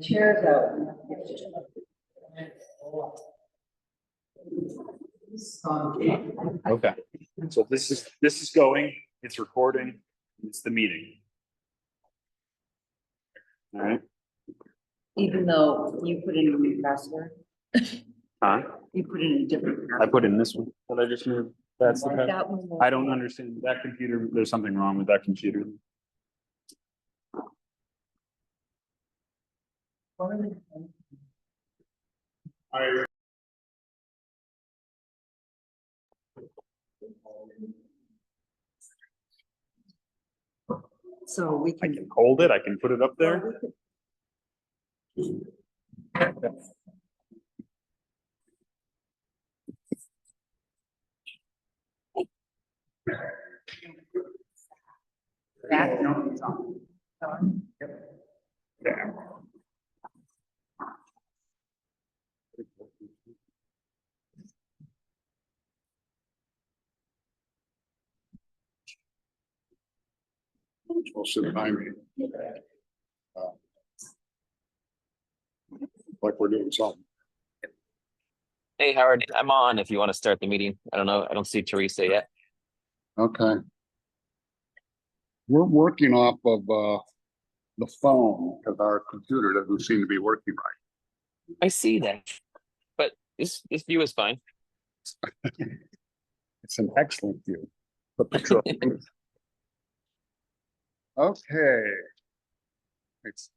Chairs out. Okay, so this is going, it's recording, it's the meeting. All right. Even though you put in a new password, Huh? you put in a different. I put in this one that I just moved. That's the Like password. that one. I don't understand that computer. There's something wrong with that computer. So we I can. can hold it. I can put it up there. Yeah. Most of the time, like we're doing something. Hey, Howard, I'm on if you want to start the meeting. I don't know. I don't see Teresa yet. Okay. We're working off of the phone because our computer doesn't seem to be working right. I see that. But this view is fine. It's an excellent view. The picture. Okay. It's.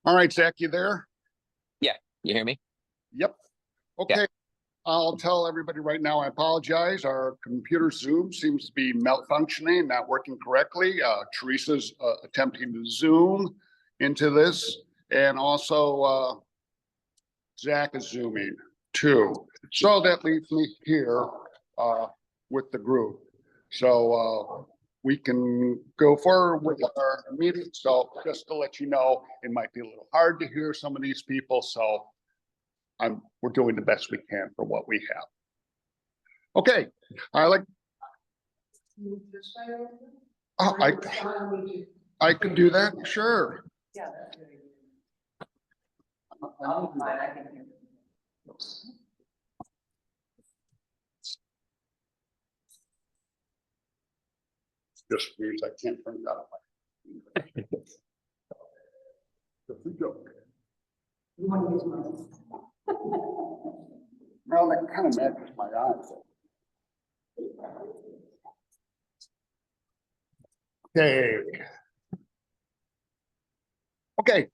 All right, Zach, you there? You hear me? Yep. Okay. Yeah. I'll tell everybody right now, I apologize. Our computer Zoom seems to be malfunctioning, not working correctly. Teresa's attempting to Zoom into this, and also Zach is Zooming too. So that leaves me here with the group. So we can go forward with our meeting. So just to let you know, it might be a little hard to hear some of these people. So we're doing the best we can for what we have. Okay, I could do that, sure. Yeah, that's very good. Oh, fine, I can hear. Just means I can't turn it off. Just a joke. You want to use mine? Well, that kind of matches my eyes. Okay. Okay.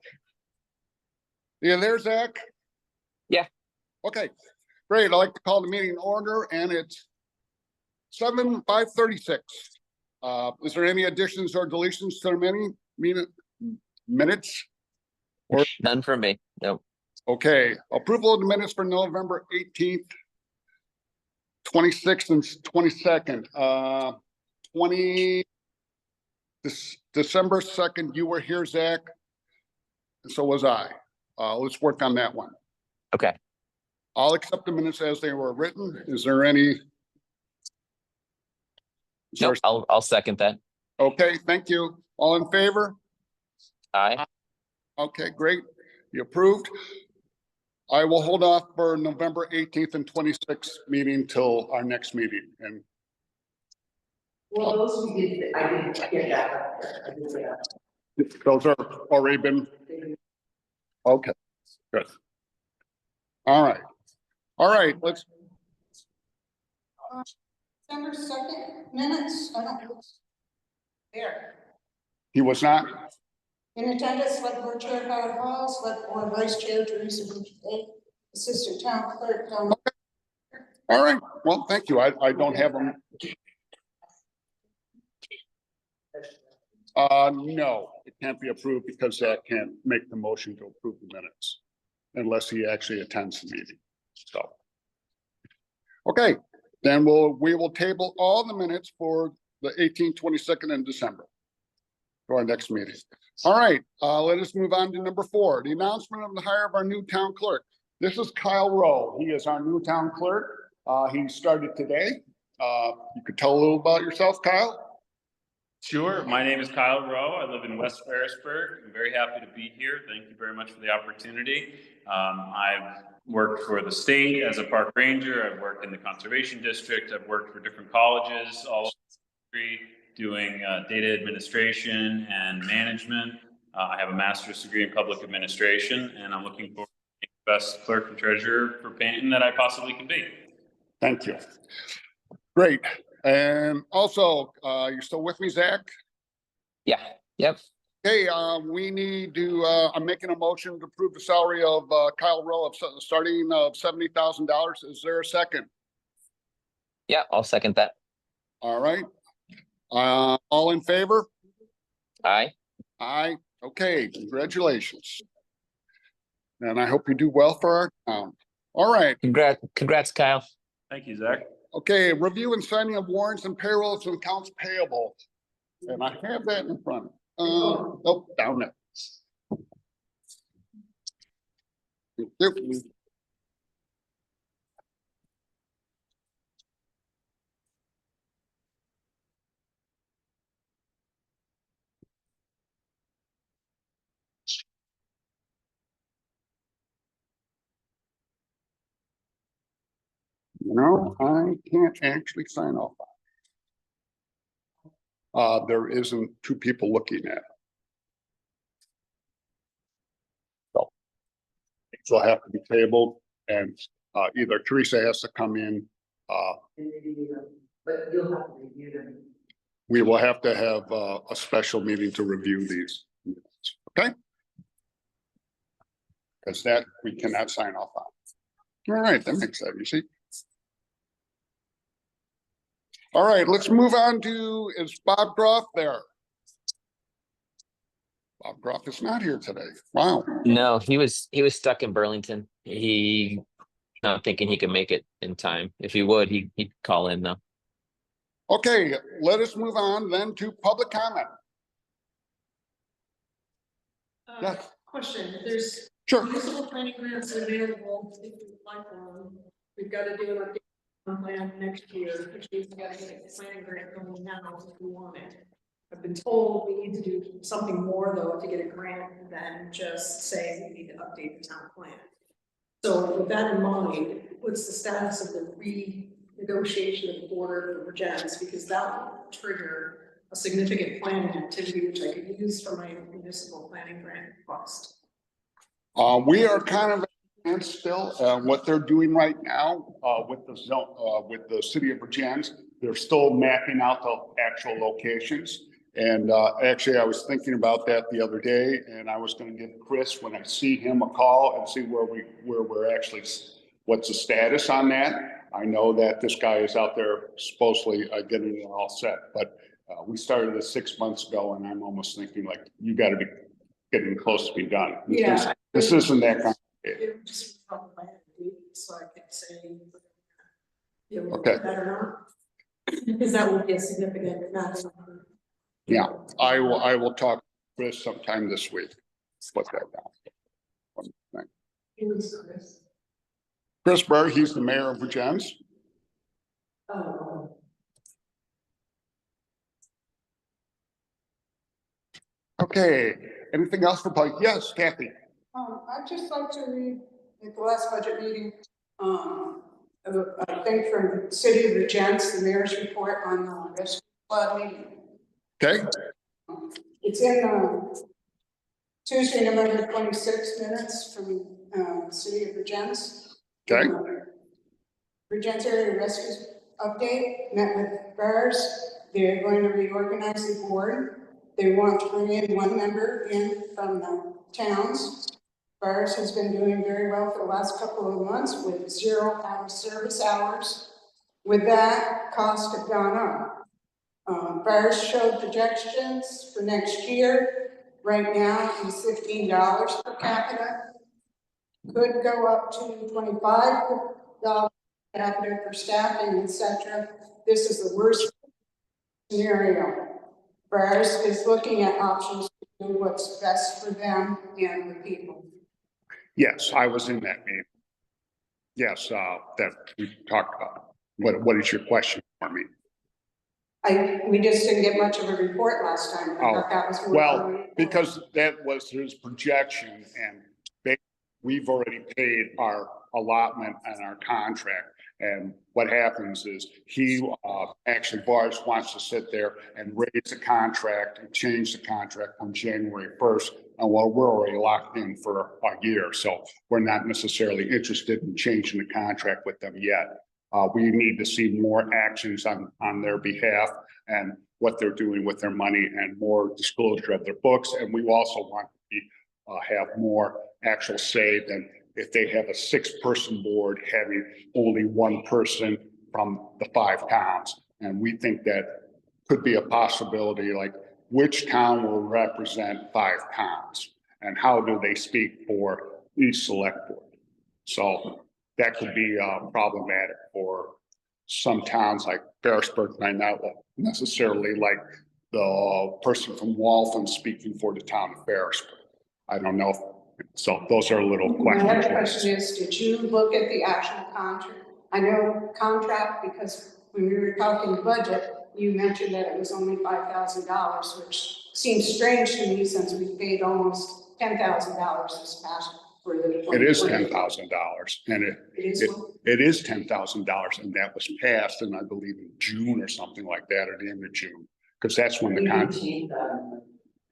Yeah, there's Zach. Yeah. Okay, great. I'd like to call the meeting in order, and it's 5:36. Is there any additions or deletions to the minutes? Or None for me. Nope. okay, approval of the minutes for November 18th, 26th, and 22nd. December 2nd, you were here, Zach. And so was I. Let's work on that one. Okay. I'll accept the minutes as they were written. Is there any? Nope, I'll second that. Okay, thank you. All in favor? Aye. Okay, great. You approved. I will hold off for November 18th and 26th meeting till our next meeting. And Well, those we did, I didn't get that. I did that. those are already been. Okay, good. All right. All right, let's. December 2nd minutes, I don't. There. He was not. In attendance, Select Board Chair Howard Hall, Select Board Vice Chair Teresa Boucher, Assistant Town Clerk Tom. All right, well, thank you. I don't have them. No, it can't be approved because Zach can't make the motion to approve the minutes unless he actually attends the meeting. So. Okay, then we will table all the minutes for the 18th, 22nd in December. to our next meeting. All right, let us move on to number 4, the announcement of the hire of our new town clerk. This is Kyle Rowe. He is our new town clerk. He started today. You could tell a little about yourself, Kyle? Sure. My name is Kyle Rowe. I live in West Ferrisburg. I'm very happy to be here. Thank you very much for the opportunity. I've worked for the state as a park ranger. I've worked in the conservation district. I've worked for different colleges all over the country doing data administration and management. I have a master's degree in public administration, and I'm looking forward to being the best clerk and treasurer for Panton that I possibly can be. Thank you. Great. And also, you're still with me, Zach? Yeah, yep. Okay, we need to, I'm making a motion to approve the salary of Kyle Rowe of starting of $70,000. Is there a second? Yeah, I'll second that. All right. All in favor? Aye. Aye. Okay, congratulations. And I hope you do well for our town. All right. Congrats, Kyle. Thank you, Zach. Okay, review and signing of warrants and payrolls and accounts payable. And I have that in front. Nope, down there. Yep. No, I can't actually sign off. There isn't 2 people looking at it. So I have to be tabled, and either Teresa has to come in. But you'll have to review them. We will have to have a special meeting to review these. Okay? Because that we cannot sign off on. All right, that makes that easy. All right, let's move on to, is Bob Groff there? Bob Groff is not here today. Wow. No, he was stuck in Burlington. He not thinking he could make it in time. If he would, he'd call in though. Okay, let us move on then to public comment. Yes. Question, there's Sure. municipal planning grants available if you apply for them. We've got to do an update on plan next year, which means we got to get the planning grant going now if we want it. I've been told we need to do something more though to get a grant than just say we need to update the town plan. So with that in mind, what's the status of the renegotiation of the border for Virgins? Because that will trigger a significant planning activity, which I could use for my municipal planning grant cost. We are kind of at still what they're doing right now with the zone with the city of Virgins. They're still mapping out the actual locations. And actually, I was thinking about that the other day, and I was going to give Chris, when I see him, a call and see where we're actually, what's the status on that. I know that this guy is out there supposedly getting it all set, but we started this 6 months ago, and I'm almost thinking like, you got to be getting close to be done. Yeah. This isn't that complicated. It would just probably so I could say, yeah, Okay. better not, because that would be a significant matter. Yeah, I will talk to Chris sometime this week. Put that down. Chris Burr, he's the mayor of Virgins. Oh. Okay, anything else for public? Yes, Kathy. I'd just like to read at the last budget meeting, a thing from the City of Virgins, the mayor's report on the rescue squad meeting. Okay. It's in Tuesday, November 26 minutes from the City of Virgins. Okay. Virgins area rescue update, met with BARS. They're going to reorganize the board. They want to bring in one member in from the towns. BARS has been doing very well for the last couple of months with 0 out of service hours. With that, costs have gone up. BARS showed projections for next year. Right now, it's $15 per capita. Could go up to $25 per capita for staffing, etc. This is the worst scenario. Burrs is looking at options to do what's best for them and the people. Yes, I was in that meeting. Yes, that we talked about. What is your question for me? We just didn't get much of a report last time. I thought that was more. Well, because that was his projection and we've already paid our allotment and our contract. And what happens is he, actually Bars wants to sit there and raise the contract and change the contract on January 1st. And well, we're already locked in for a year. So we're not necessarily interested in changing the contract with them yet. We need to see more actions on their behalf and what they're doing with their money and more disclosure of their books. And we also want to have more actual say than if they have a 6-person board having only one person from the 5 towns. And we think that could be a possibility, like which town will represent 5 towns and how do they speak for each select board. So that could be problematic for some towns like Ferrisburg might not necessarily like the person from Waltham speaking for the town of Ferrisburg. I don't know. So those are a little questions. My other question is, did you look at the actual contract? I know contract because when we were talking budget, you mentioned that it was only $5,000, which seems strange to me since we paid almost $10,000 this past for the. It is $10,000 and it is $10,000 and that was passed in, I believe, in June or something like that, at the end of June, because that's when the contract.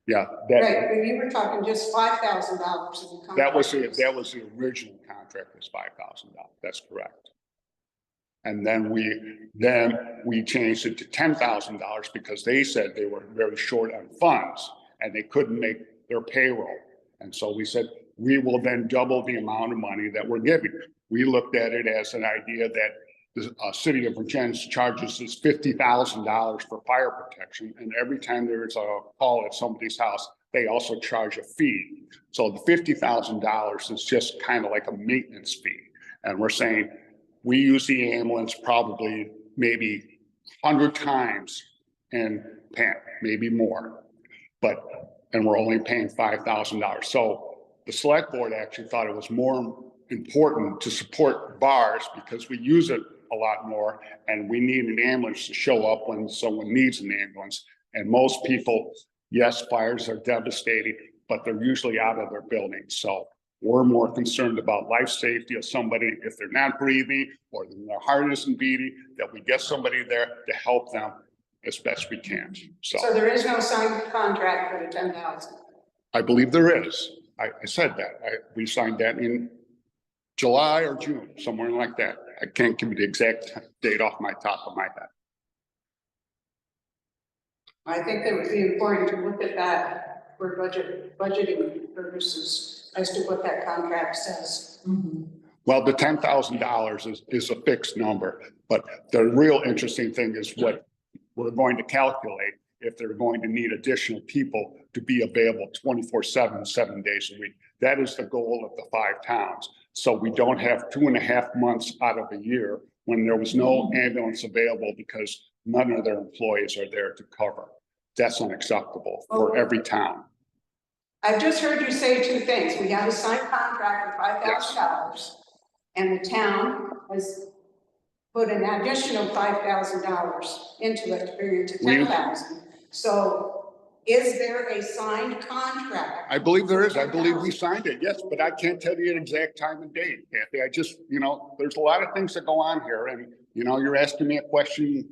Yeah, Right, but you were talking just $5,000 in the contract. that was the original contract was $5,000. That's correct. And then we changed it to $10,000 because they said they were very short on funds and they couldn't make their payroll. And so we said, we will then double the amount of money that we're giving. We looked at it as an idea that the city of Virginia charges us $50,000 for fire protection. And every time there's a call at somebody's house, they also charge a fee. So the $50,000 is just kind of like a maintenance fee. And we're saying we use the ambulance probably maybe 100 times and maybe more, and we're only paying $5,000. So the select board actually thought it was more important to support bars because we use it a lot more and we need an ambulance to show up when someone needs an ambulance. And most people, yes, fires are devastating, but they're usually out of their buildings. So we're more concerned about life safety of somebody if they're not breathing or their heart isn't beating, that we get somebody there to help them as best we can. So there is no signed contract for the 10,000. I believe there is. I said that. We signed that in July or June, somewhere like that. I can't give you the exact date off my top of my head. I think it would be important to look at that for budgeting purposes as to what that contract says. Mm-hmm. Well, the $10,000 is a fixed number, but the real interesting thing is what we're going to calculate if they're going to need additional people to be available 24/7, 7 days a week. That is the goal of the 5 towns. So we don't have 2.5 months out of a year when there was no ambulance available because none of their employees are there to cover. That's unacceptable for every town. I've just heard you say 2 things. We have a signed contract for $5,000 and the town has put an additional $5,000 into it to bring it to 10,000. So is there a signed contract? I believe there is. I believe we signed it, yes, but I can't tell you an exact time and date, Kathy. I just, there's a lot of things that go on here and, you're asking me a question,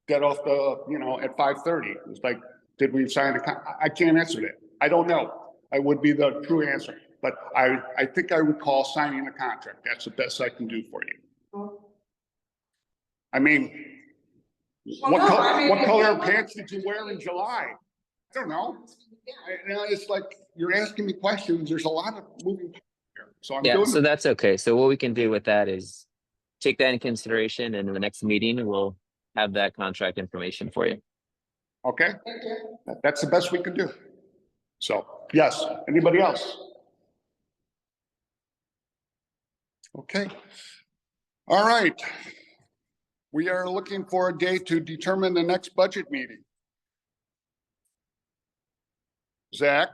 get off the, at 5:30. It's like, did we sign a contract? I can't answer that. I don't know. I would be the true answer, but I think I recall signing a contract. That's the best I can do for you. I mean, what color of pants did you wear in July? I don't know. It's like, you're asking me questions. There's a lot of moving parts here. So I'm doing so that's okay. So what we can do with that is take that in consideration and in the next meeting, we'll have that contract information for you. Okay. That's the best we can do. So, yes, anybody else? Okay. All right. We are looking for a date to determine the next budget meeting. Zach.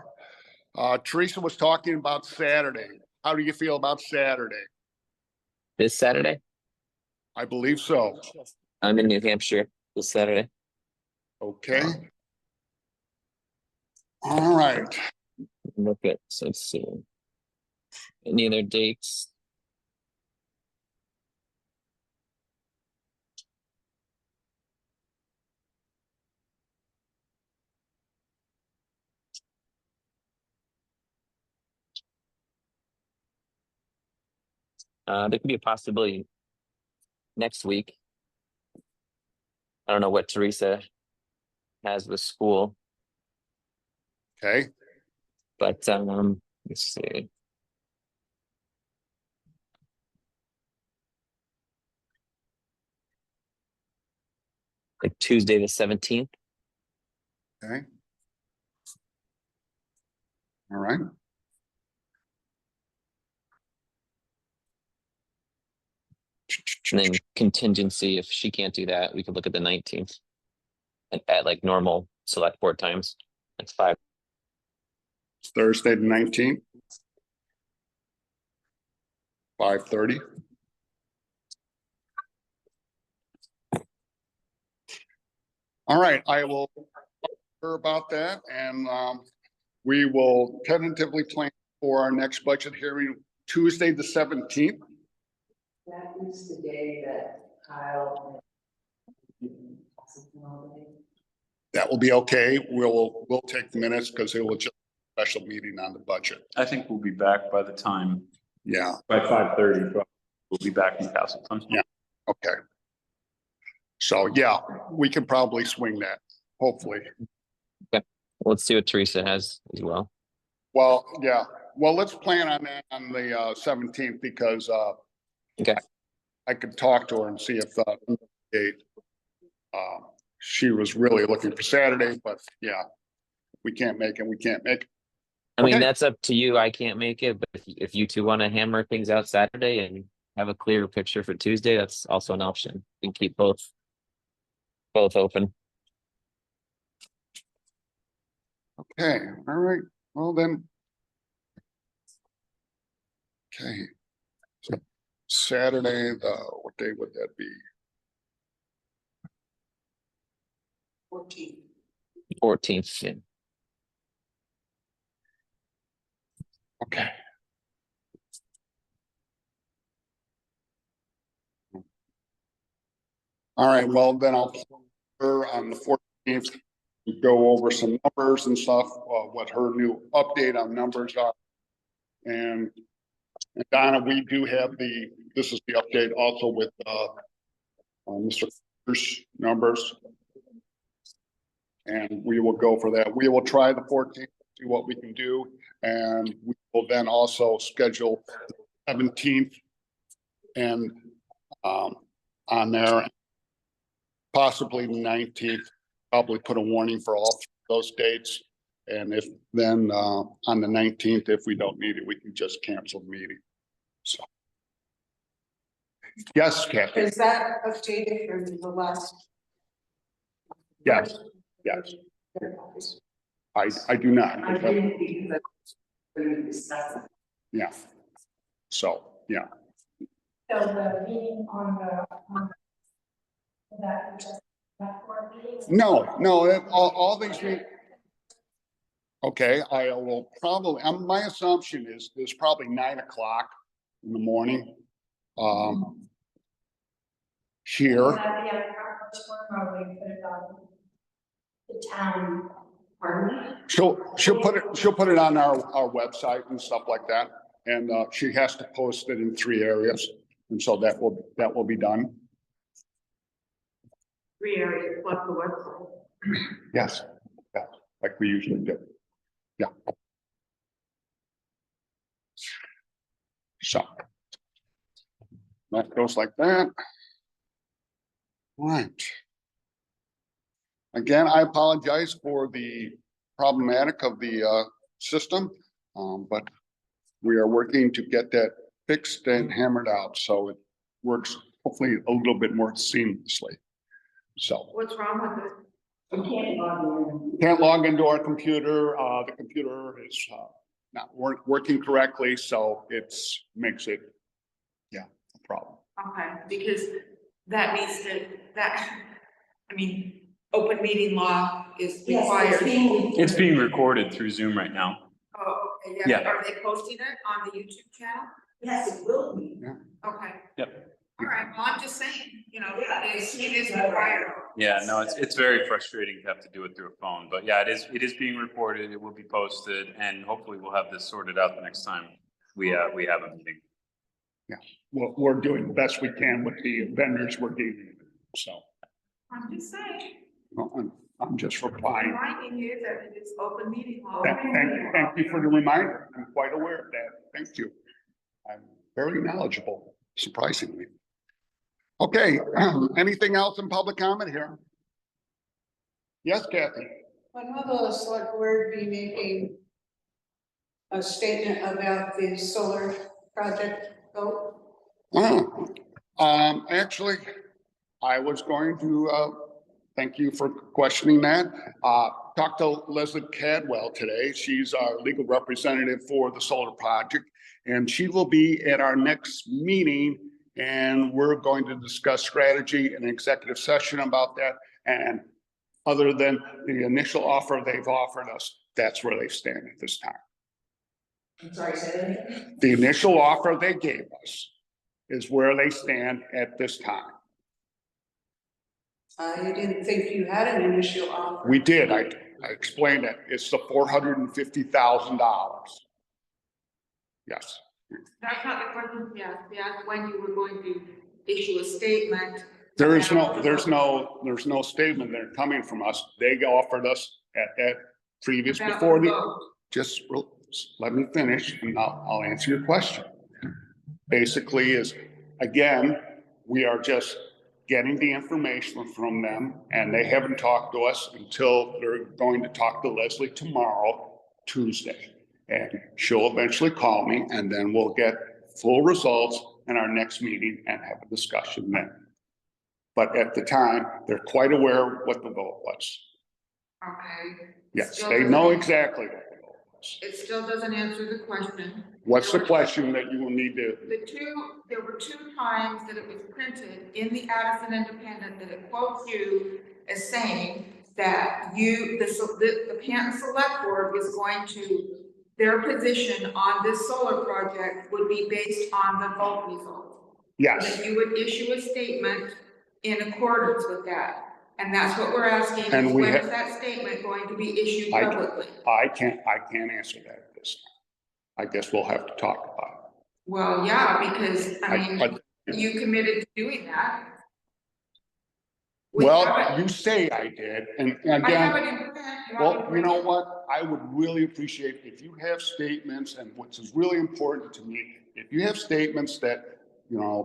Teresa was talking about Saturday. How do you feel about Saturday? This Saturday, I believe so. I'm in New Hampshire this Saturday. Okay. All right. Look at, so let's see. Any other dates? There could be a possibility next week. I don't know what Teresa has with school, Okay. but let's see. Like Tuesday the 17th. Okay. All right. And then contingency, if she can't do that, we could look at the 19th at like normal select board times. That's 5. Thursday the 19th. 5:30. All right, I will hear about that, and we will tentatively plan for our next budget hearing Tuesday, the 17th. That is the day that Kyle. That will be okay. We'll take the minutes because it will just be a special meeting on the budget. I think we'll be back by the time, Yeah, by 5:30, but we'll be back in Castleton. Yeah. okay. So, yeah, we can probably swing that, hopefully. Let's see what Teresa has as well. Well, yeah, well, let's plan on that on the 17th because Okay. I could talk to her and see if date. She was really looking for Saturday, but yeah, we can't make it. We can't make it. I mean, Okay. that's up to you. I can't make it, but if you two want to hammer things out Saturday and have a clearer picture for Tuesday, that's also an option. We can keep both open. Okay, all right. Well then. Okay. So Saturday, what day would that be? 14. 14th. Yeah. Okay. All right, well, then I'll on the 14th, go over some numbers and stuff, what her new update on numbers are. And Donna, we do have this is the update also with Mr. Fisher's numbers. And we will go for that. We will try the 14th, see what we can do. And we will then also schedule the 17th and on there, possibly the 19th, probably put a warning for all those dates. And if then on the 19th, if we don't need it, we can just cancel the meeting. So. Yes, Kathy. Is that updated from the last? Yes, yes. I do not. I didn't because we discussed it. Yeah. So, yeah. So the meeting on that just that board meeting? No, all these. Okay, I will probably, my assumption is probably 9 o'clock in the morning. Here. Will that be on conference form or we put it on the town? Pardon me? She'll put it on our website and stuff like that. And she has to post it in 3 areas. And so that will be done. 3 areas plus the website. Yes, yeah, like we usually do. Yeah. So. That goes like that. Right. Again, I apologize for the problematic of the system, but we are working to get that fixed and hammered out so it works hopefully a little bit more seamlessly. So What's wrong with it? You can't log in. Can't log into our computer. The computer is not working correctly, so makes it, yeah, a problem. Okay, because that means I mean, open meeting law is required. It's being recorded through Zoom right now. Oh, okay, Yeah. Are they posting it on the YouTube channel? Yes, it will be. Okay. Yep. All right, well, I'm just saying, it is required. Yeah, no, it's very frustrating to have to do it through a phone, but yeah, it is being recorded, it will be posted, and hopefully we'll have this sorted out the next time we have a meeting. Well, we're doing the best we can with the vendors we're dealing with, so. I'm just saying, Well, I'm just replying. reminding you that it is open meeting law. Thank you for the reminder. I'm quite aware of that. Thank you. I'm very knowledgeable, surprisingly. Okay, anything else in public comment here? Yes, Kathy? When will the select board be making a statement about the solar project vote? Actually, I was going to, thank you for questioning that. Talked to Leslie Cadwell today. She's our legal representative for the solar project, and she will be at our next meeting, and we're going to discuss strategy and executive session about that. And other than the initial offer they've offered us, that's where they stand at this time. I'm sorry, say that again? The initial offer they gave us is where they stand at this time. I didn't think you had an initial offer. We did. I explained it. It's the $450,000. Yes. That's not the question, yeah, when you were going to issue a statement. There's no statement there coming from us. They offered us at that previous About before the the, vote. just let me finish and I'll answer your question. Basically is, again, we are just getting the information from them, and they haven't talked to us until they're going to talk to Leslie tomorrow, Tuesday. And she'll eventually call me, and then we'll get full results in our next meeting and have a discussion then. But at the time, they're quite aware of what the vote was. Okay. Yes, Still they doesn't- know exactly what the vote was. It still doesn't answer the question. What's the question that you will need to, There were two times that it was printed in the Addison Independent that it quotes you as saying that the Canton Select Board was going to, their position on this solar project would be based on the vote result. yes, That you would issue a statement in accordance with that. And that's what we're asking, And is we when have- is that statement going to be issued I- publicly? I can't answer that at this time. I guess we'll have to talk about Well, yeah, because, it. I mean, you committed to doing that. Well, you say I did, and I have it again, in print. You want me to well, you print know it? what? I would really appreciate if you have statements, and which is really important to me, if you have statements that,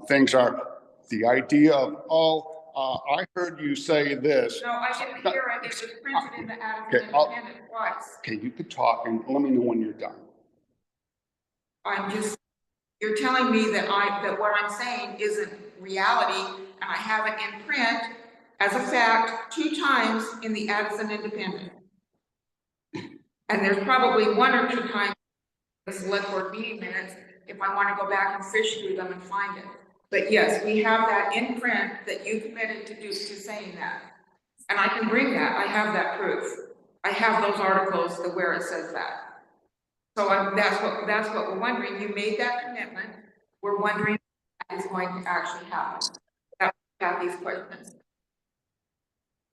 things are, the idea of, I heard you say this. No, I didn't hear it. It was printed in the Addison Okay, Independent twice. Okay, you could talk and let me know when you're done. You're telling me that what I'm saying isn't reality, and I have it in print as a fact 2 times in the Addison Independent. And there's probably 1 or 2 times in the select board meeting minutes if I want to go back and fish through them and find it. But yes, we have that in print that you committed to saying that. And I can bring that. I have that proof. I have those articles where it says that. So that's what we're wondering. You made that commitment. We're wondering if that is going to actually happen. That's Kathy's questions.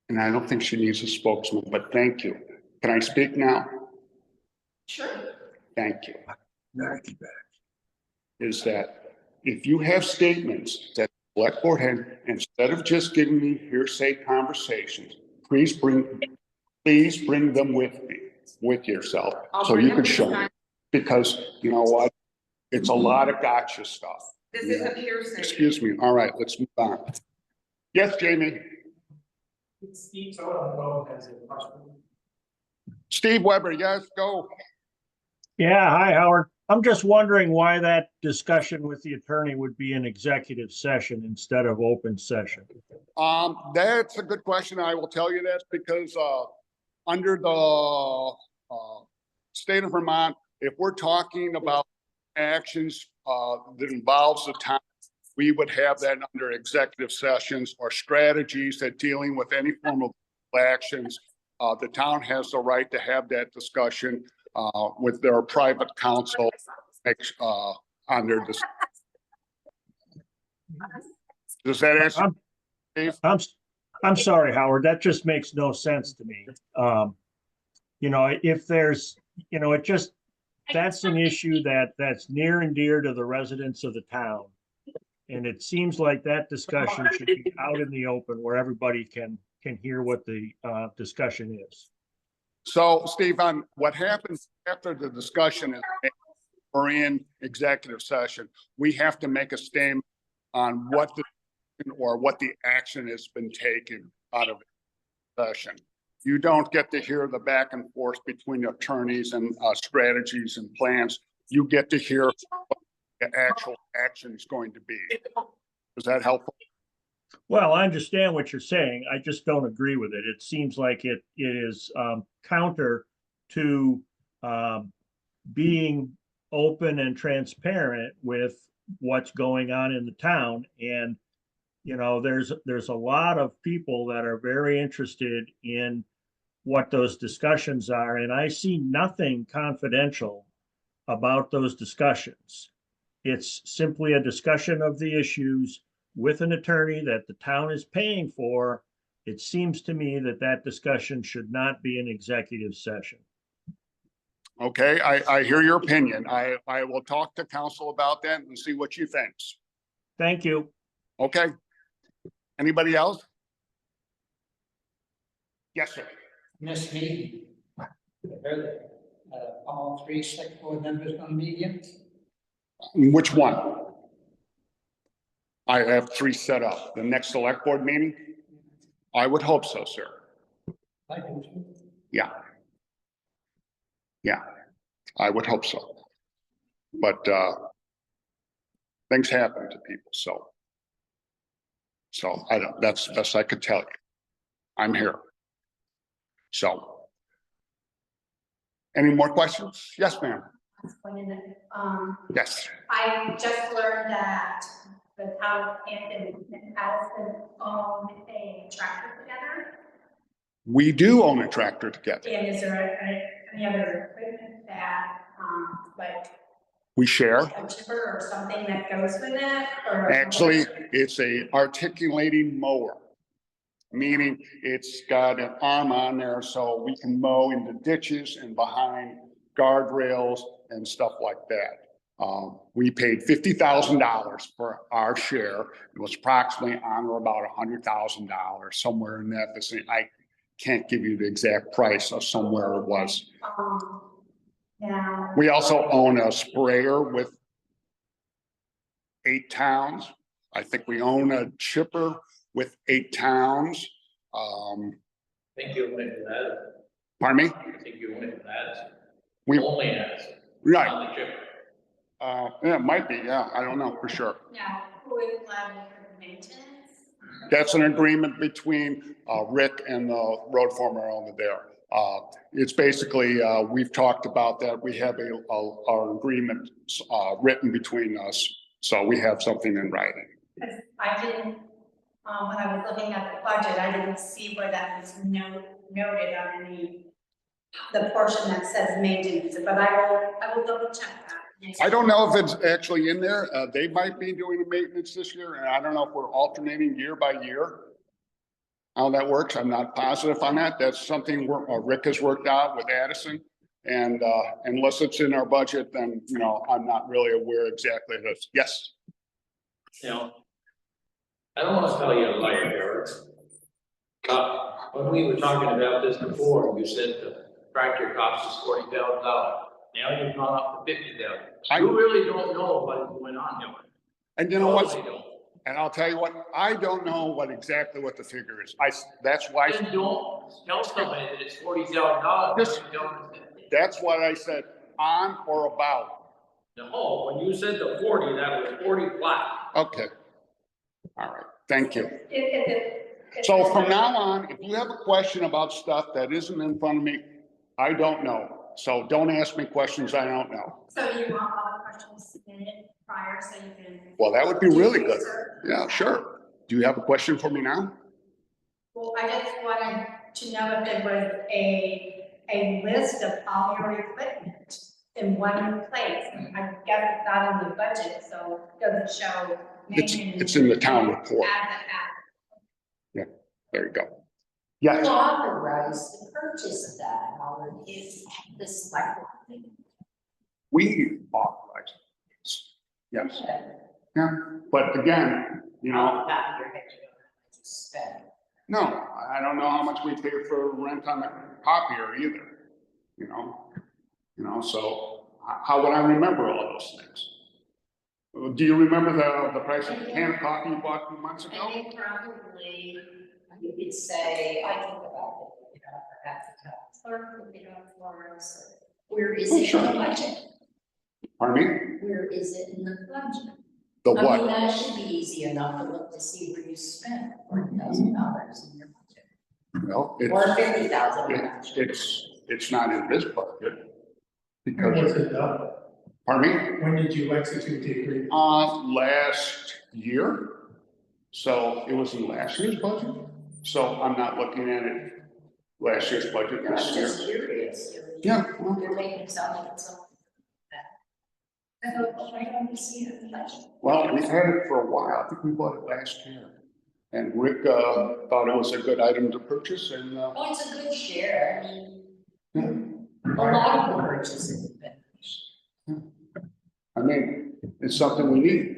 And I don't think she needs a spokesman, but thank you. Can I speak now? Sure. Thank you. Is that if you have statements that the select board had, instead of just giving me hearsay conversations, please bring them with yourself, so you can show me. Because you know what? It's a lot of gotcha stuff. This isn't hearsay. Excuse me. All right, let's move on. Yes, Jamie. Steve Soto has a question. Steve Weber, yes, go. Yeah, hi, Howard. I'm just wondering why that discussion with the attorney would be an executive session instead of open session. That's a good question. I will tell you that because, under the, state of Vermont, if we're talking about actions, that involves the town, we would have that under executive sessions or strategies that dealing with any form of actions. The town has the right to have that discussion, with their private counsel, on their. Does that answer? Dave? I'm sorry, Howard, that just makes no sense to me. You know, if there's, you know, it just, that's an issue that's near and dear to the residents of the town. And it seems like that discussion should be out in the open where everybody can hear what the discussion is. So, Steve, on what happens after the discussion is we're in executive session, we have to make a statement on what the action has been taken out of session. You don't get to hear the back and forth between attorneys and strategies and plans. You get to hear what the actual action is going to be. Is that helpful? Well, I understand what you're saying. I just don't agree with it. It seems like it is counter to being open and transparent with what's going on in the town. And, you know, there's a lot of people that are very interested in what those discussions are. And I see nothing confidential about those discussions. It's simply a discussion of the issues with an attorney that the town is paying for. It seems to me that that discussion should not be an executive session. Okay, I hear your opinion. I will talk to council about that and see what she thinks. Thank you. Okay. Anybody else? Yes, sir. This meeting, all three select board members gonna be here? Which one? I have 3 set up. The next select board meeting? I would hope so, sir. I do too. Yeah. Yeah, I would hope so. But things happen to people, so I don't, that's the best I could tell you. I'm here. So. Any more questions? Yes, ma'am. Yes. I just learned that the town of Hampton and Addison own a tractor together. We do own a tractor together. And is there any other equipment that, like We share. a chipper or something that goes with it? Or Actually, it's a articulating mower, meaning it's got an arm on there so we can mow into ditches and behind guardrails and stuff like that. We paid $50,000 for our share. It was approximately on or about $100,000, somewhere in that vicinity. I can't give you the exact price of somewhere it was. Now, We also own a sprayer with 8 towns. I think we own a chipper with 8 towns. I think you went to that. Pardon me? I think you went to that. We, Only as. right. On the chip. Yeah, it might be. Yeah, I don't know for sure. now, who is liable for the maintenance? That's an agreement between Rick and the road former owner there. It's basically, we've talked about that. We have our agreement written between us. So we have something in writing. Because I didn't, when I was looking at the budget, I didn't see where that was noted on the portion that says maintenance, but I will double check that. I don't know if it's actually in there. They might be doing the maintenance this year, and I don't know if we're alternating year by year. How that works, I'm not positive on that. That's something Rick has worked out with Addison. And unless it's in our budget, then, you know, I'm not really aware exactly of this. Yes. You know, I don't want to tell you a lie, Eric. When we were talking about this before, you said the tractor cost us $40,000. Now you've gone up to $50,000. You really don't know what is going on here. And you know what? Totally. And I'll tell you what, I don't know exactly what the figure is. That's why. Then don't tell somebody that it's $40,000. That's what I said, on or about. No, when you said the 40, that was 40 flat. Okay. All right, thank you. If So from now on, if you have a question about stuff that isn't in front of me, I don't know. So don't ask me questions I don't know. So you want all the questions submitted prior so you can. Well, that would be really do good. research? Yeah, sure. Do you have a question for me now? Well, I just wanted to know if there was a list of all your equipment in one place. I guess it's not in the budget, so it doesn't show. It's in the town report. Yeah, there you go. Yes, Authorize the purchase of that, Howard, is the select board. we authorize this. Yes, yeah, but again, you know, Not your head, you don't have to spend. no, I don't know how much we pay for rent on the copier either. You know, so how would I remember all those things? Do you remember the price of a can of coffee you bought 2 months I ago? think probably, you could say, I think about it, perhaps the town clerk, Florence, where is Oh, it in sure. the budget? Pardon me? Where is it in the budget? The I mean, what? that should be easy enough to look to see where you spent $40,000 in your budget. Well, Or it's, $50,000. it's not in this budget. When was Because, it done? pardon me? When did you execute the agreement? Last year. So it was in last year's budget. So I'm not looking at it, last year's budget I'm this just year. curious. Yeah. You're making it sound like it's something that. I hope, why don't we see it in the budget? Well, we've had it for a while. I think we bought it last year. And Rick, thought it was a good item to purchase and, Oh, it's a good share, I mean, yeah. a lot of the purchases have been, I mean, it's something we need.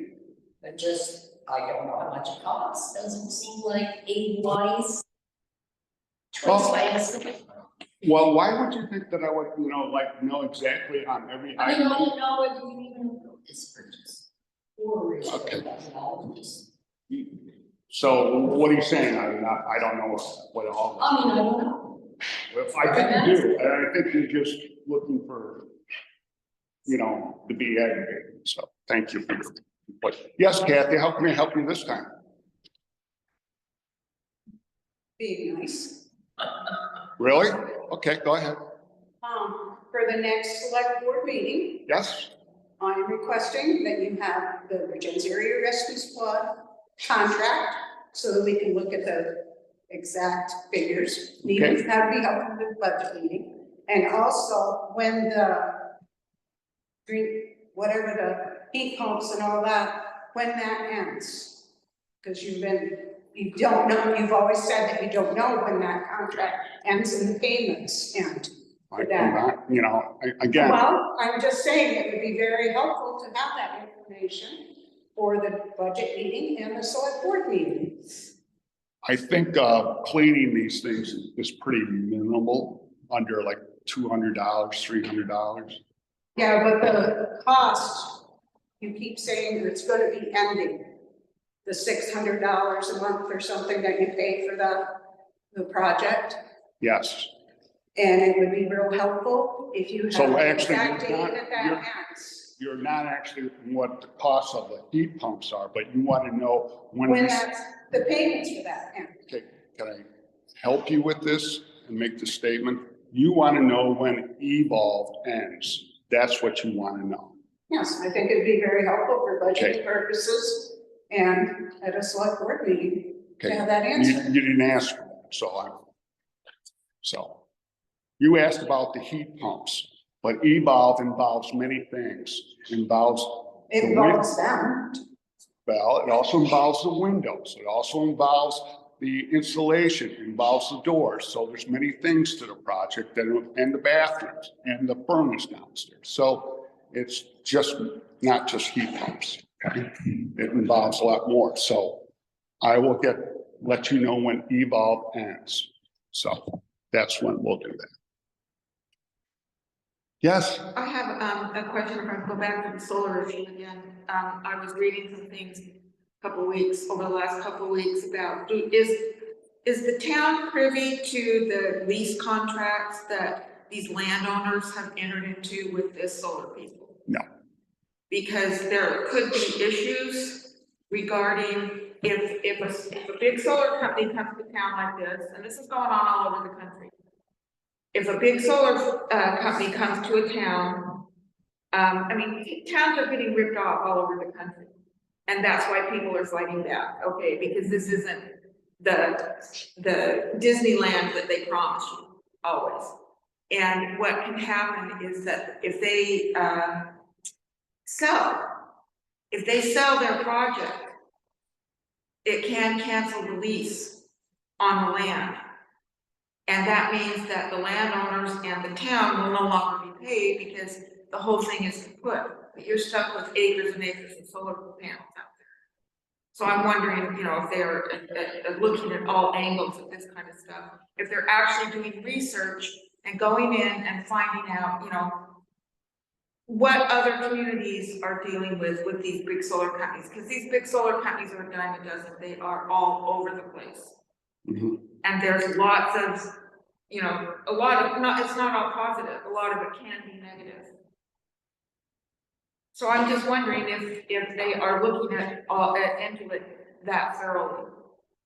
but just, I don't know how much it costs, doesn't seem like a wise choice Well- by us. Well, why would you think that I would, know exactly on every I mean, I item? don't know whether you even know this purchase. Or is it Okay. $1,000? So what are you saying? I don't know what all. I mean, I don't know. I think you do, and I think you're just looking for, to be aggravated, so thank you for your, but yes, Kathy, how can I help you this time? Being nice. Really? Okay, go ahead. For the next select board meeting, Yes, I am requesting that you have the Virgins Area Rescue Squad contract so that we can look at the exact figures. Okay. That would be helpful with budget meeting. And also when whatever the heat pumps and all that, when that ends. Because you don't know, you've always said that you don't know when that contract ends and the payments end. again, Well, I'm just saying it would be very helpful to have that information for the budget meeting and the select board meeting. I think, cleaning these things is pretty minimal, under like $200, $300. Yeah, but the cost, you keep saying that it's gonna be ending. The $600 a month or something that you pay for the project. Yes, And it would be real helpful if you So have the actually, exact you're date not- that you're- ends. you're not actually what the cost of the heat pumps are, but you want to know when. When this- that's, the payments for that end. Okay, can I help you with this and make the statement? You want to know when Evolve ends. That's what you want to know. Yes, I think it'd be very helpful for Okay. budgeting purposes and at a select board meeting to Okay, have that you, answer. you didn't ask, for that, so you asked about the heat pumps, but Evolve involves many things. It involves, It involves them. well, it also involves the windows. It also involves the insulation, it involves the doors. So there's many things to the project and the bathrooms and the furnace downstairs. So it's just not just heat pumps. Okay? It involves a lot more. So I will let you know when Evolve ends. So that's when we'll do that. Yes, I have a question, if I can go back to the solar issue again. I was reading some things over the last couple of weeks about, is the town privy to the lease contracts that these landowners have entered into with this solar people? no. Because there could be issues regarding if a big solar company comes to town like this, and this is going on all over the country. If a big solar company comes to a town, I mean, towns are getting ripped off all over the country. And that's why people are fighting back, okay, because this isn't the Disneyland that they promise you, always. And what can happen is that if they sell their project, it can cancel the lease on the land. And that means that the landowners and the town will no longer be paid because the whole thing is kaput. But you're stuck with acres and acres of solar panels out there. So I'm wondering, you know, if they're looking at all angles of this kind of stuff, if they're actually doing research and going in and finding out, you know, what other communities are dealing with these big solar companies, because these big solar companies are a dime a dozen. They are all over the place. Mhm. And there's lots of, you know, a lot of, it's not all positive, a lot of it can be negative. So I'm just wondering if they are looking into it that thoroughly.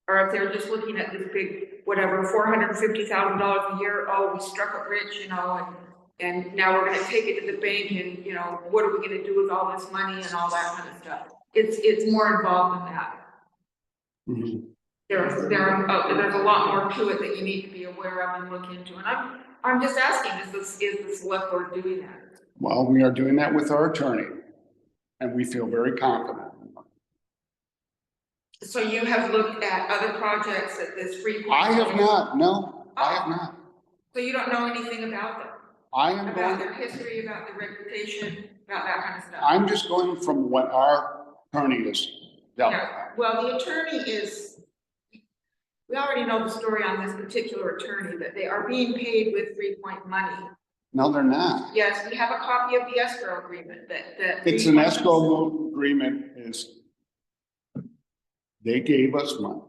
Or if they're just looking at this big, whatever, $450,000 a year, oh, we struck it rich, you know, and now we're gonna take it to the bank and, you know, what are we gonna do with all this money and all that kind of stuff. It's more involved than that. Mhm. There's a lot more to it that you need to be aware of and look into, and I'm just asking, is the select board doing that? Well, we are doing that with our attorney, and we feel very confident. So you have looked at other projects at this Freeport? I have not, no, I have not. So you don't know anything about them? I am About going, their history, about their reputation, about that kind of stuff? I'm just going from what our attorney has dealt with. Yeah, well, the attorney is, we already know the story on this particular attorney, that they are being paid with 3-point money. No, they're not. Yes, we have a copy of the escrow agreement that. It's an escrow agreement is, they gave us money.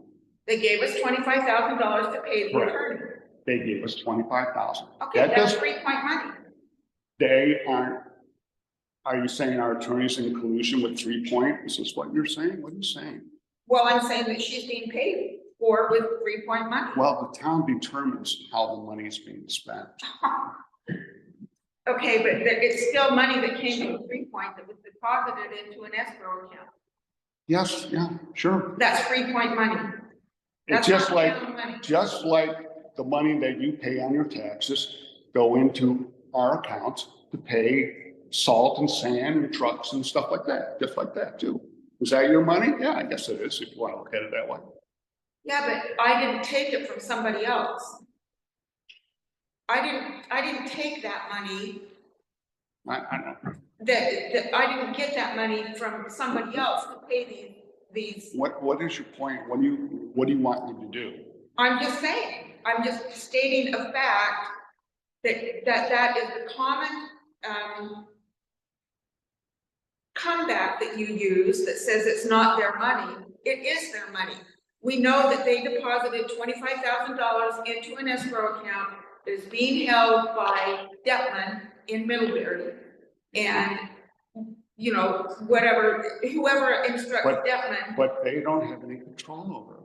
They gave us $25,000 to pay the Correct. attorney. They gave us 25,000. Okay, That that's does, 3-point money. they aren't, are you saying our attorney's in collusion with 3-point? Is this what you're saying? What are you saying? Well, I'm saying that she's being paid for with 3-point money. Well, the town determines how the money is being spent. Okay, but it's still money that came from 3-point that was deposited into an escrow account. Yes, yeah, sure. That's 3-point money. It's That's just not like, town money. just like the money that you pay on your taxes go into our accounts to pay salt and sand and trucks and stuff like that, just like that too. Is that your money? Yeah, I guess it is, if you want to look at it that way. Yeah, but I didn't take it from somebody else. I didn't take that money, I know. that I didn't get that money from somebody else to pay these. What is your point? What do you want me to do? I'm just saying, I'm just stating a fact that is the common, comeback that you use that says it's not their money. It is their money. We know that they deposited $25,000 into an escrow account that is being held by Detman in Middlebury. And, you know, whoever instructs Detman. But they don't have any control over it.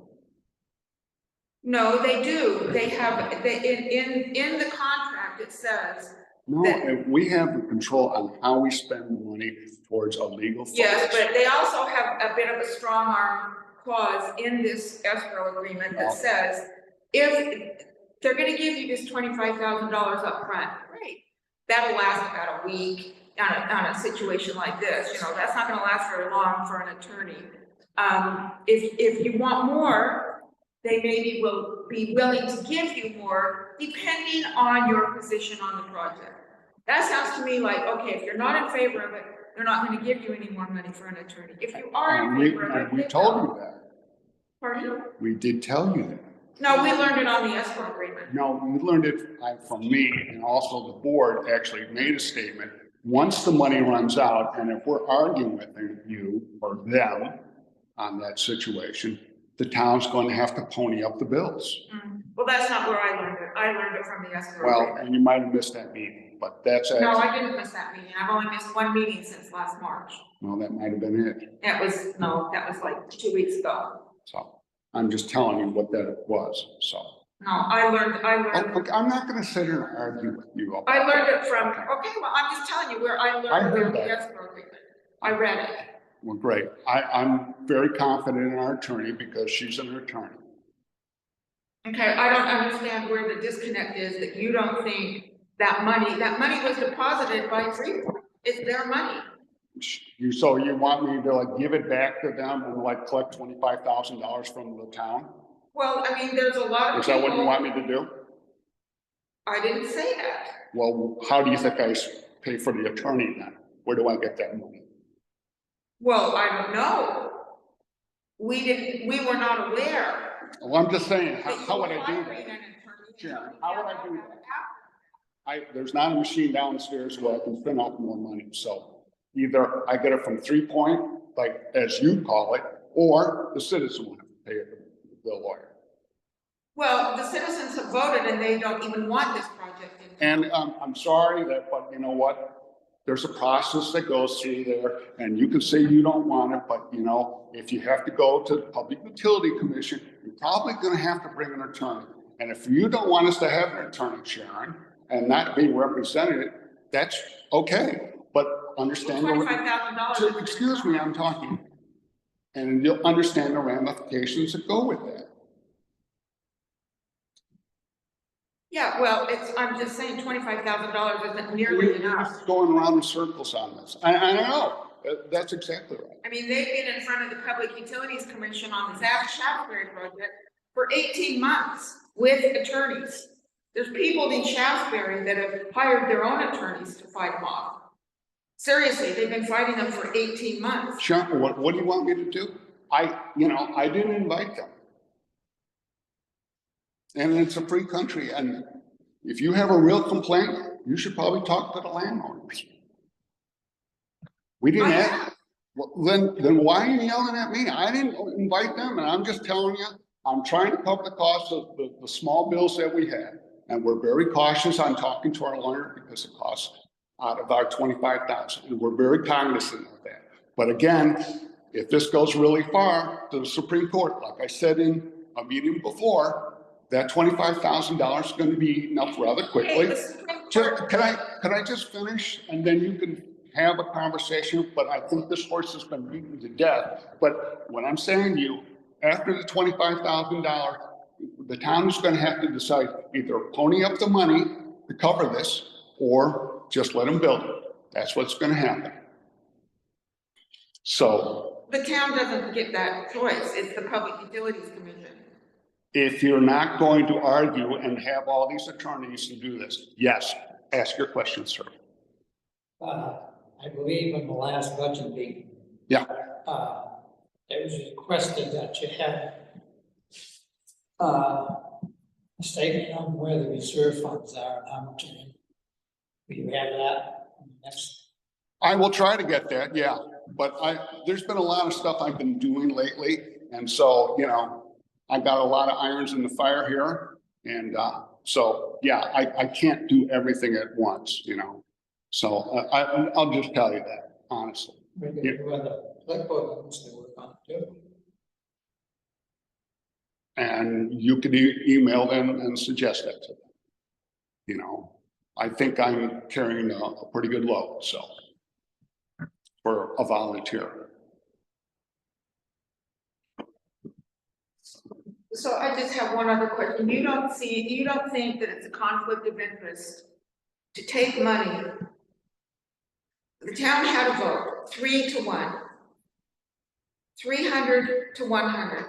No, they do. They have, in the contract, it says. No, and we have the control on how we spend the money towards a legal funds. Yes, but they also have a bit of a strong arm clause in this escrow agreement that says, if they're gonna give you this $25,000 up front, great. That'll last about a week on a situation like this, you know, that's not gonna last very long for an attorney. If you want more, they maybe will be willing to give you more depending on your position on the project. That sounds to me like, okay, if you're not in favor of it, they're not gonna give you any more money for an attorney. If you are in favor of it. We told you that. Pardon? We did tell you that. No, we learned it on the escrow agreement. No, you learned it from me, and also the board actually made a statement. Once the money runs out, and if we're arguing with you or them on that situation, the town's going to have to pony up the bills. Well, that's not where I learned it. I learned it from the escrow Well, agreement. and you might have missed that meeting. meeting, but that's No, actually, I didn't miss that meeting. I've only missed one meeting since last March. well, that might have been it. That was like 2 weeks ago. So I'm just telling you what that was, so. No, I learned, Okay, I'm not gonna sit here and argue with you. about I learned that. it from, okay, well, I'm just telling you where I I learned heard the that. escrow agreement. I read it. Well, great. I'm very confident in our attorney because she's an attorney. Okay, I don't understand where the disconnect is that you don't think that money was deposited by Freeport. It's their money. So you want me to like give it back to them and like collect $25,000 from the town? Well, I mean, there's a lot of Is that what you people- want me to do? I didn't say that. Well, how do you think I pay for the attorney then? Where do I get that money? Well, I don't know. We were not aware. Well, I'm just saying, that you how would were I do hiring that? an attorney. Sharon, how would I do that? There's not a machine downstairs where I can print out more money, so either I get it from 3 Point, like as you call it, or the citizen will have to pay the lawyer. Well, the citizens have voted and they don't even want this project. And I'm sorry that, but you know what? There's a process that goes through there, and you can say you don't want it, but you know, if you have to go to the Public Utility Commission, you're probably gonna have to bring an attorney. And if you don't want us to have an attorney, Sharon, and not be represented, that's okay, but understand. $25,000. Excuse me, I'm talking. And you'll understand the ramifications that go with that. Yeah, well, I'm just saying $25,000 isn't nearly enough. We're going around in circles on this. I know, that's exactly right. I mean, they've been in front of the Public Utilities Commission on the Shaftesbury project for 18 months with attorneys. There's people in Shaftesbury that have hired their own attorneys to fight them off. Seriously, they've been fighting them for 18 months. Sharon, what do you want me to do? I didn't invite them. And it's a free country, and if you have a real complaint, you should probably talk to the landowners. We didn't have, well, then why are you yelling at me? I didn't invite them, and I'm just telling you, I'm trying to cover the cost of the small bills that we have. And we're very cautious on talking to our lawyer because it costs out of our 25,000, and we're very cognizant of that. But again, if this goes really far to the Supreme Court, like I said in a meeting before, that $25,000 is going to be eaten up rather quickly. Can I just finish, and then you can have a conversation? But I think this horse has been beaten to death. But what I'm saying to you, after the $25,000, the town is going to have to decide either pony up the money to cover this, or just let them build it. That's what's going to happen. So The town doesn't get that choice. It's the Public Utilities Commission. if you're not going to argue and have all these attorneys to do this, yes, ask your question, sir. I believe in the last budget meeting. Yeah. It was requested that you had a statement on where the reserve funds are and how much. Will you have that? Next. I will try to get that, yeah. But there's been a lot of stuff I've been doing lately. And so, I've got a lot of irons in the fire here. And so, yeah, I can't do everything at once, So I'll just tell you that, honestly. Maybe the Selectboard wants to work on it too. And you could email them and suggest that to them. I think I'm carrying a pretty good load, so, for a volunteer. So I just have one other question. You don't think that it's a conflict of interest to take money? The town had a vote, 3-1. 300 to 100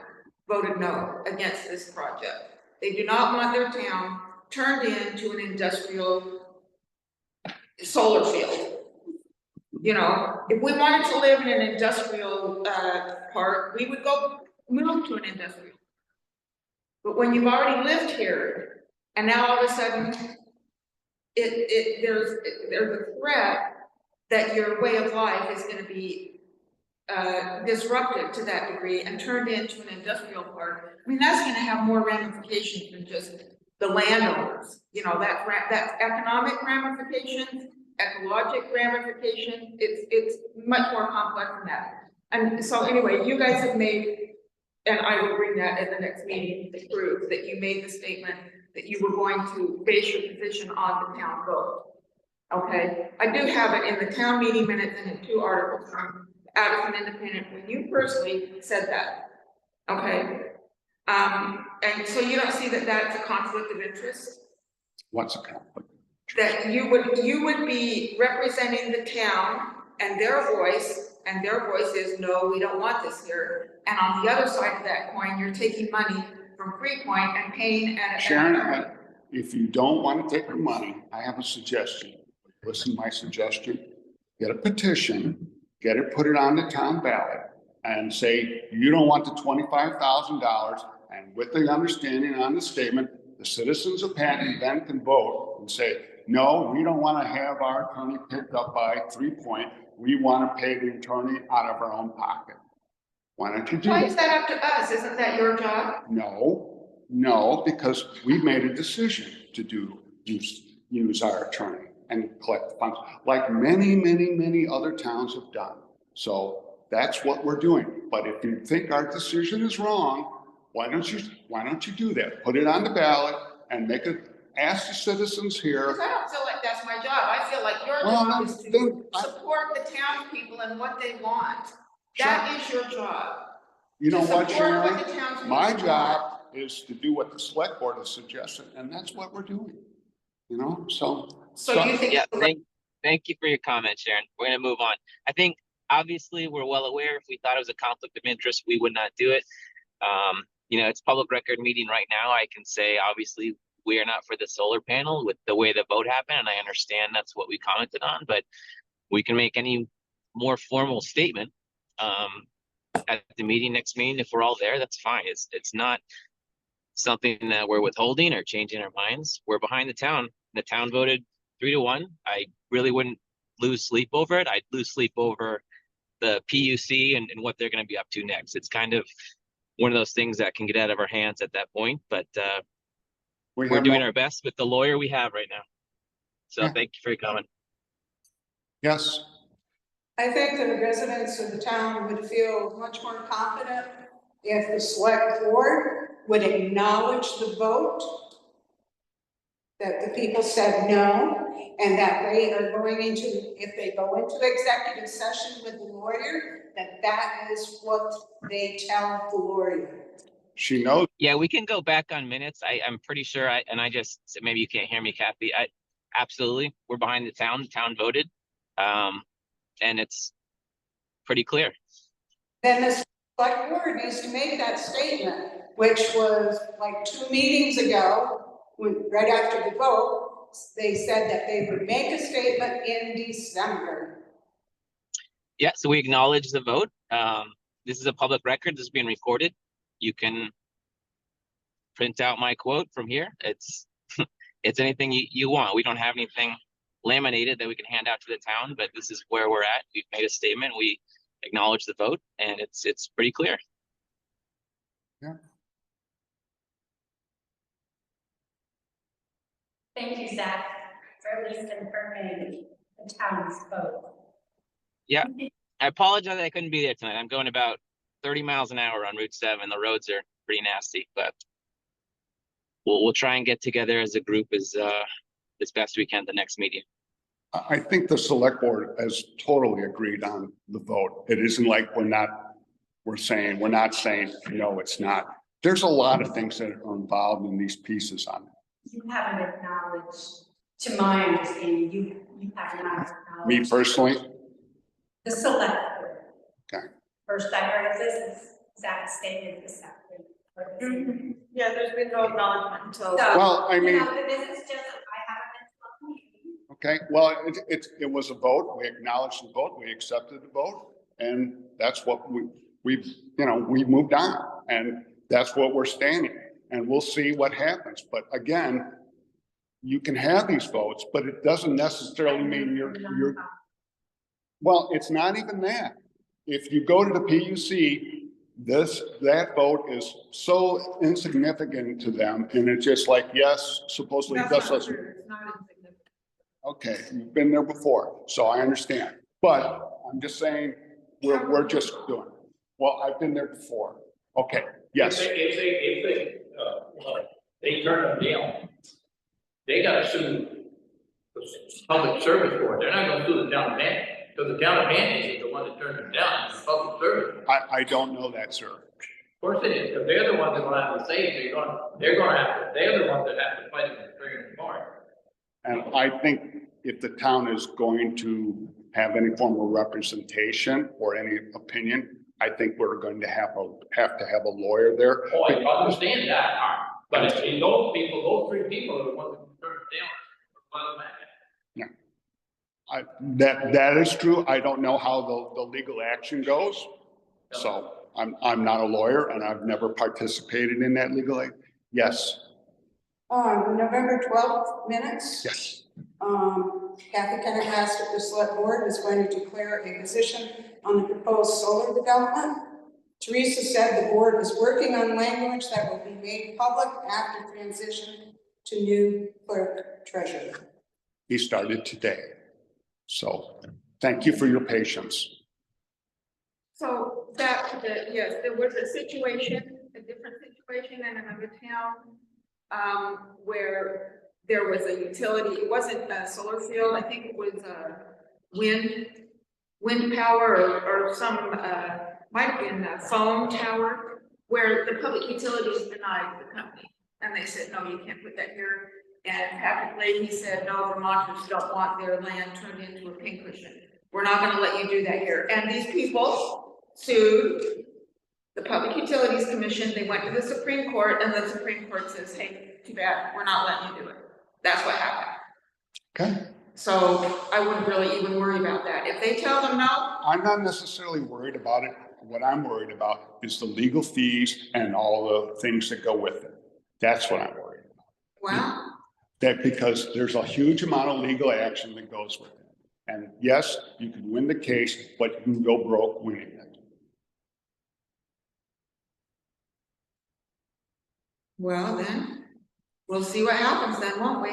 voted no against this project. They do not want their town turned into an industrial solar field. If we wanted to live in an industrial park, we would go move to an industrial. But when you've already lived here, and now all of a sudden, there's a threat that your way of life is going to be disrupted to that degree and turned into an industrial park. I mean, that's going to have more ramifications than just the landowners, you know, that's economic ramifications, ecologic ramifications, it's much more complex than that. And so anyway, you guys have made, and I will bring that at the next meeting, to prove that you made the statement that you were going to base your position on the town vote. Okay, I do have it in the town meeting minutes and in 2 articles from Addison Independent when you personally said that. Okay, and so you don't see that that's a conflict of interest? What's a conflict? That you would be representing the town and their voice is, no, we don't want this here. And on the other side of that coin, you're taking money from Free Point and paying an Sharon, if you don't want to take the money, I have a suggestion. Listen to my suggestion. Get a petition, put it on the town ballot and say, you don't want the $25,000. And with the understanding on the statement, the citizens of Patton then can vote and say, no, we don't want to have our attorney picked up by 3 Point. We want to pay the attorney out of our own pocket. Why don't you do Why that? is that up to us? Isn't that your job? No, because we made a decision to use our attorney and collect the funds, like many other towns have done. So that's what we're doing. But if you think our decision is wrong, why don't you do that? Put it on the ballot and ask the citizens here. Because I don't feel like that's my job. I feel like your job is to support the townspeople and what they want. That is your job. You know what, Sharon? What the townspeople My want. job is to do what the select board has suggested, and that's what we're doing. You know, so you think? Yeah, thank you for your comment, Sharon. We're gonna move on. I think obviously we're well aware if we thought it was a conflict of interest, we would not do it. You know, it's public record meeting right now. I can say, obviously, we are not for the solar panel with the way the vote happened, and I understand that's what we commented on, but we can make any more formal statement at the meeting, next meeting. If we're all there, that's fine. It's not something that we're withholding or changing our minds. We're behind the town. The town voted 3-1. I really wouldn't lose sleep over it. I'd lose sleep over the PUC and what they're going to be up to next. It's kind of one of those things that can get out of our hands at that point, but we're doing our best with the lawyer we have right now. So Thank you for your comment. yes. I think the residents of the town would feel much more confident if the select board would acknowledge the vote, that the people said no, and that they are going into, if they go into executive session with the lawyer, that is what they tell the lawyer. She knows. Yeah, we can go back on minutes. I'm pretty sure maybe you can't hear me, Kathy. Absolutely, we're behind the town. The town voted. And it's pretty clear. Then the select board needs to make that statement, which was like 2 meetings ago, right after the vote, they said that they would make a statement in December. Yeah, so we acknowledge the vote. This is a public record. This is being recorded. You can print out my quote from here. It's anything you want. We don't have anything laminated that we can hand out to the town, but this is where we're at. We've made a statement. We acknowledge the vote, and it's pretty clear. Yeah. Thank you, Zach, for at least confirming the town's vote. Yeah, I apologize I couldn't be there tonight. I'm going about 30 miles an hour on Route 7. The roads are pretty nasty, but we'll try and get together as a group as best we can the next meeting. I think the select board has totally agreed on the vote. It isn't like we're not saying, no, it's not. There's a lot of things that are involved in these pieces on it. You haven't acknowledged, to my understanding, you have not acknowledged. Me personally? The select board. Okay. First I heard of this, Zach stated this afternoon. Yeah, there's been no acknowledgement until. Well, I mean. This is just, I haven't been to a meeting. Okay, well, it was a vote. We acknowledged the vote. We accepted the vote. And that's what we've moved on. And that's what we're standing. And we'll see what happens. But again, you can have these votes, but it doesn't necessarily mean well, it's not even that. If you go to the PUC, That vote is so insignificant to them, and it's just like, yes, supposedly That's just not us. true. It's not insignificant. Okay, you've been there before, so I understand, but I'm just saying, we're just doing it. Well, I've been there before. Okay, yes, They turn them down, they gotta sue the public service board. They're not gonna sue the town man, because the town manager is the one that turned them down, it's the public service. I don't know that, sir. Of course it is, because they're the ones that will have to say, they're gonna have to, they're the ones that have to fight it and bring it apart. And I think if the town is going to have any form of representation or any opinion, I think we're going to have to have a lawyer there. Oh, I understand that part, but it's those people, those three people are the ones that turned it down. That is true. I don't know how the legal action goes. So I'm not a lawyer and I've never participated in that legal aid. Yes, November 12th minutes. yes. Kathy kind of asked if the select board is going to declare a position on the proposed solar development. Teresa said the board is working on language that will be made public after transition to new clerk treasurer. He started today. So thank you for your patience. So yes, there was a situation, a different situation in another town, where there was a utility, it wasn't a solar field, I think it was a wind power or some, might have been a phone tower, where the public utilities denied the company. And they said, no, you can't put that here. And Patrick Leahy said, no, Vermonters don't want their land turned into a pincushion. We're not gonna let you do that here. And these people sued the Public Utilities Commission. They went to the Supreme Court, and the Supreme Court says, hey, too bad, we're not letting you do it. That's what happened. Okay. So I wouldn't really even worry about that. If they tell them no, I'm not necessarily worried about it. What I'm worried about is the legal fees and all the things that go with it. That's what I'm worried about. well, That because there's a huge amount of legal action that goes with it. And yes, you can win the case, but you can go broke winning it. well then, we'll see what happens then, won't we?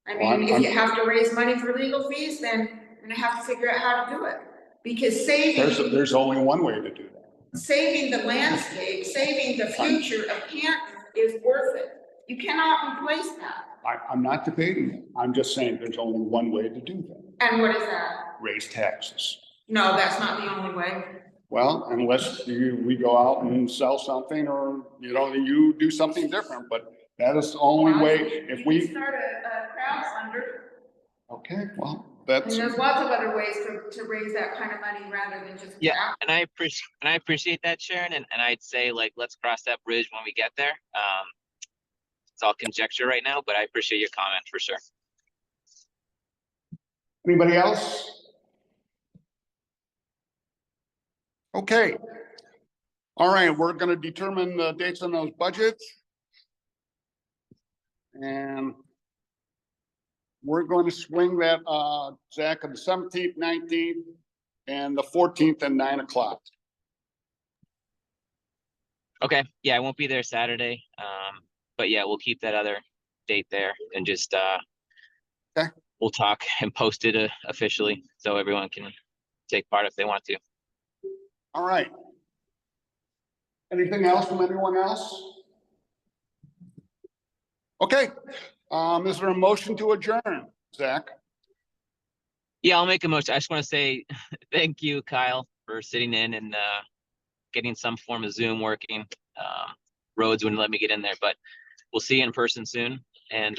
I Well, mean, if you have to raise money for legal fees, then you're gonna have to figure out how to do it. Because There's only one way to do that. saving the landscape, saving the future of Canton is worth it. You cannot replace that. I'm not debating it. I'm just saying there's only one way to do that. And what is that? Raise taxes. No, that's not the only way. Well, unless we go out and sell something or, you do something different, but that is the only Well, way you if can we, start a crowdfunder. okay, well, And that's, there's lots of other ways to raise that kind of money rather than just. Yeah, cash. and I appreciate that, Sharon, and I'd say like, let's cross that bridge when we get there. It's all conjecture right now, but I appreciate your comment for sure. anybody else? Okay. All right, we're gonna determine the dates on those budgets. And we're going to swing that, Zach, on the 17th, 19th, and the 14th at 9 o'clock. Okay, yeah, I won't be there Saturday. But yeah, we'll keep that other date there and just Okay. we'll talk and post it officially so everyone can take part if they want to. All right. Anything else from anyone else? Okay, is there a motion to adjourn, Zach? Yeah, I'll make a motion. I just want to say thank you, Kyle, for sitting in and getting some form of Zoom working. Rhodes wouldn't let me get in there, but we'll see you in person soon. And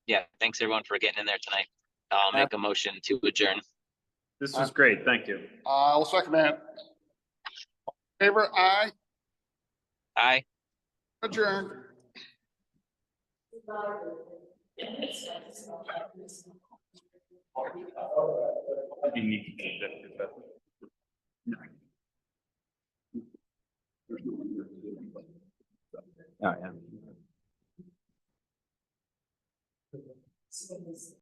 yeah, thanks everyone for getting in there tonight. I'll make a motion to adjourn. This was great. Thank you. I'll second that. Favor, aye, Aye. adjourn. You need to change that. There's no one here to do it, but- Oh, yeah.